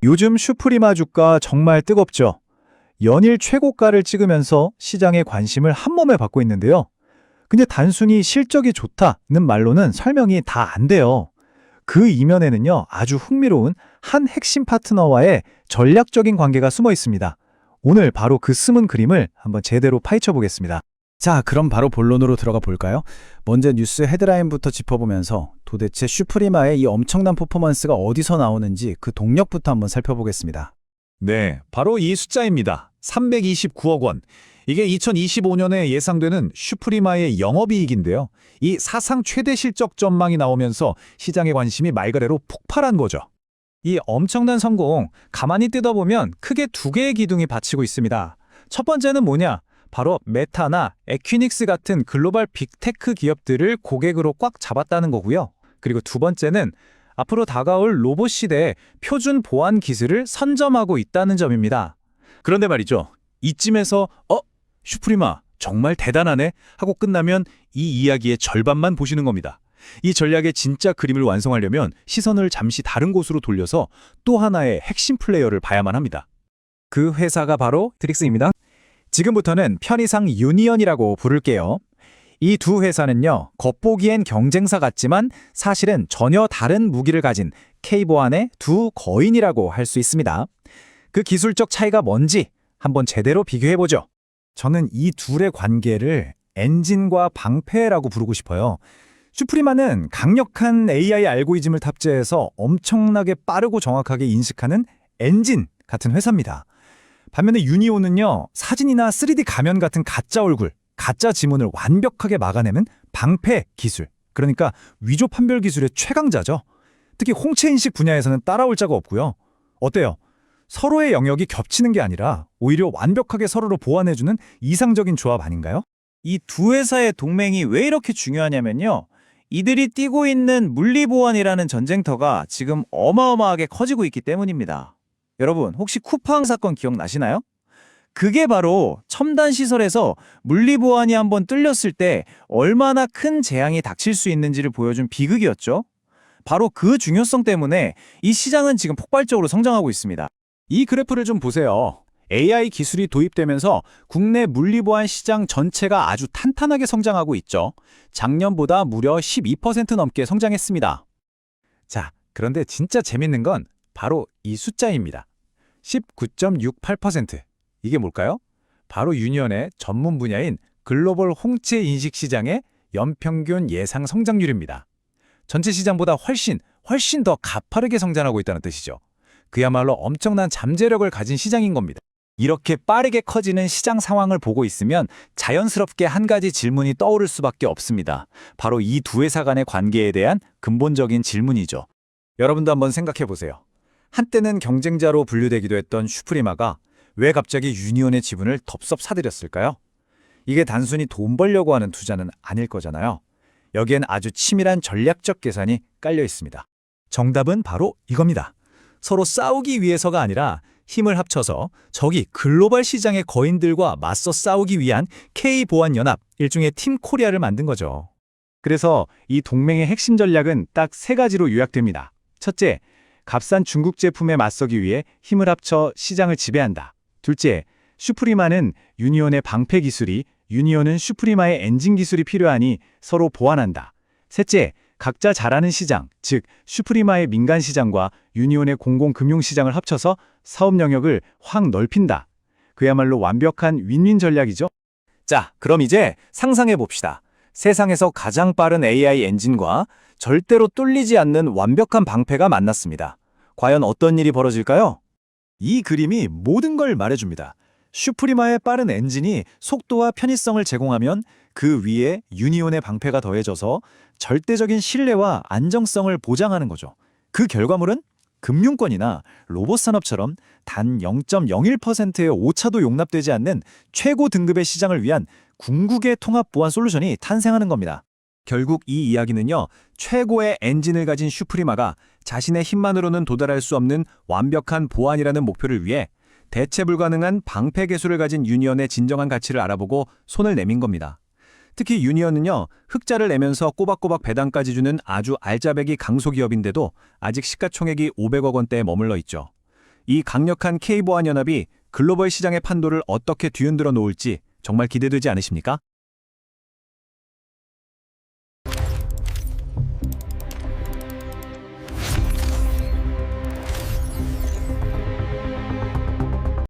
요즘 슈프리마 주가 정말 뜨겁죠. 연일 최고가를 찍으면서 시장의 관심을 한몸에 받고 있는데요. 근데 단순히 실적이 좋다는 말로는 설명이 다 안 돼요. 그 이면에는요, 아주 흥미로운 한 핵심 파트너와의 전략적인 관계가 숨어 있습니다. 오늘 바로 그 숨은 그림을 한번 제대로 파헤쳐 보겠습니다. 자, 그럼 바로 본론으로 들어가 볼까요? 먼저 뉴스 헤드라인부터 짚어보면서 도대체 슈프리마의 이 엄청난 퍼포먼스가 어디서 나오는지 그 동력부터 한번 살펴보겠습니다. 네, 바로 이 숫자입니다. 329억 원. 이게 2025년에 예상되는 슈프리마의 영업이익인데요. 이 사상 최대 실적 전망이 나오면서 시장의 관심이 말 그대로 폭발한 거죠. 이 엄청난 성공, 가만히 뜯어보면 크게 두 개의 기둥이 받치고 있습니다. 첫 번째는 뭐냐? 바로 메타나 에퀴닉스 같은 글로벌 빅테크 기업들을 고객으로 꽉 잡았다는 거고요. 그리고 두 번째는 앞으로 다가올 로봇 시대의 표준 보안 기술을 선점하고 있다는 점입니다. 그런데 말이죠. 이쯤에서 슈프리마 정말 대단하네 하고 끝나면 이 이야기의 절반만 보시는 겁니다. 이 전략의 진짜 그림을 완성하려면 시선을 잠시 다른 곳으로 돌려서 또 하나의 핵심 플레이어를 봐야만 합니다. 그 회사가 바로 드릭스입니다. 지금부터는 편의상 유니언이라고 부를게요. 이 두 회사는요, 겉보기엔 경쟁사 같지만 사실은 전혀 다른 무기를 가진 K보안의 두 거인이라고 할 수 있습니다. 그 기술적 차이가 뭔지 한번 제대로 비교해보죠. 저는 이 둘의 관계를 엔진과 방패라고 부르고 싶어요. 슈프리마는 강력한 AI 알고리즘을 탑재해서 엄청나게 빠르고 정확하게 인식하는 엔진 같은 회사입니다. 반면에 유니온은요, 사진이나 3D 가면 같은 가짜 얼굴, 가짜 지문을 완벽하게 막아내는 방패 기술, 그러니까 위조 판별 기술의 최강자죠. 특히 홍채 인식 분야에서는 따라올 자가 없고요. 어때요? 서로의 영역이 겹치는 게 아니라 오히려 완벽하게 서로를 보완해주는 이상적인 조합 아닌가요? 이 두 회사의 동맹이 왜 이렇게 중요하냐면요. 이들이 띄고 있는 물리보안이라는 전쟁터가 지금 어마어마하게 커지고 있기 때문입니다. 여러분, 혹시 쿠팡 사건 기억나시나요? 그게 바로 첨단 시설에서 물리보안이 한번 뚫렸을 때 얼마나 큰 재앙이 닥칠 수 있는지를 보여준 비극이었죠. 바로 그 중요성 때문에 이 시장은 지금 폭발적으로 성장하고 있습니다. 이 그래프를 좀 보세요. AI 기술이 도입되면서 국내 물리보안 시장 전체가 아주 탄탄하게 성장하고 있죠. 작년보다 무려 12% 넘게 성장했습니다. 자, 그런데 진짜 재밌는 건 바로 이 숫자입니다. 19.68%. 이게 뭘까요? 바로 유니언의 전문 분야인 글로벌 홍채 인식 시장의 연평균 예상 성장률입니다. 전체 시장보다 훨씬 더 가파르게 성장하고 있다는 뜻이죠. 그야말로 엄청난 잠재력을 가진 시장인 겁니다. 이렇게 빠르게 커지는 시장 상황을 보고 있으면 자연스럽게 한 가지 질문이 떠오를 수밖에 없습니다. 바로 이 두 회사 간의 관계에 대한 근본적인 질문이죠. 여러분도 한번 생각해 보세요. 한때는 경쟁자로 분류되기도 했던 슈프리마가 왜 갑자기 유니온의 지분을 덥석 사들였을까요? 이게 단순히 돈 벌려고 하는 투자는 아닐 거잖아요. 여기엔 아주 치밀한 전략적 계산이 깔려 있습니다. 정답은 바로 이겁니다. 서로 싸우기 위해서가 아니라 힘을 합쳐서 저기 글로벌 시장의 거인들과 맞서 싸우기 위한 K보안연합, 일종의 팀 코리아를 만든 거죠. 그래서 이 동맹의 핵심 전략은 딱 세 가지로 요약됩니다. 첫째, 값싼 중국 제품에 맞서기 위해 힘을 합쳐 시장을 지배한다. 둘째, 슈프리마는 유니온의 방패 기술이, 유니온은 슈프리마의 엔진 기술이 필요하니 서로 보완한다. 셋째, 각자 잘하는 시장, 즉 슈프리마의 민간 시장과 유니온의 공공금융 시장을 합쳐서 사업 영역을 확 넓힌다. 그야말로 완벽한 윈윈 전략이죠. 자, 그럼 이제 상상해 봅시다. 세상에서 가장 빠른 AI 엔진과 절대로 뚫리지 않는 완벽한 방패가 만났습니다. 과연 어떤 일이 벌어질까요? 이 그림이 모든 걸 말해줍니다. 슈프리마의 빠른 엔진이 속도와 편의성을 제공하면 그 위에 유니온의 방패가 더해져서 절대적인 신뢰와 안정성을 보장하는 거죠. 그 결과물은 금융권이나 로봇 산업처럼 단 0.01%의 오차도 용납되지 않는 최고 등급의 시장을 위한 궁극의 통합 보안 솔루션이 탄생하는 겁니다. 결국 이 이야기는요, 최고의 엔진을 가진 슈프리마가 자신의 힘만으로는 도달할 수 없는 완벽한 보안이라는 목표를 위해 대체 불가능한 방패 기술을 가진 유니언의 진정한 가치를 알아보고 손을 내민 겁니다. 특히 유니언은요, 흑자를 내면서 꼬박꼬박 배당까지 주는 아주 알짜배기 강소기업인데도 아직 시가총액이 500억 원대에 머물러 있죠. 이 강력한 K보안 연합이 글로벌 시장의 판도를 어떻게 뒤흔들어 놓을지 정말 기대되지 않으십니까?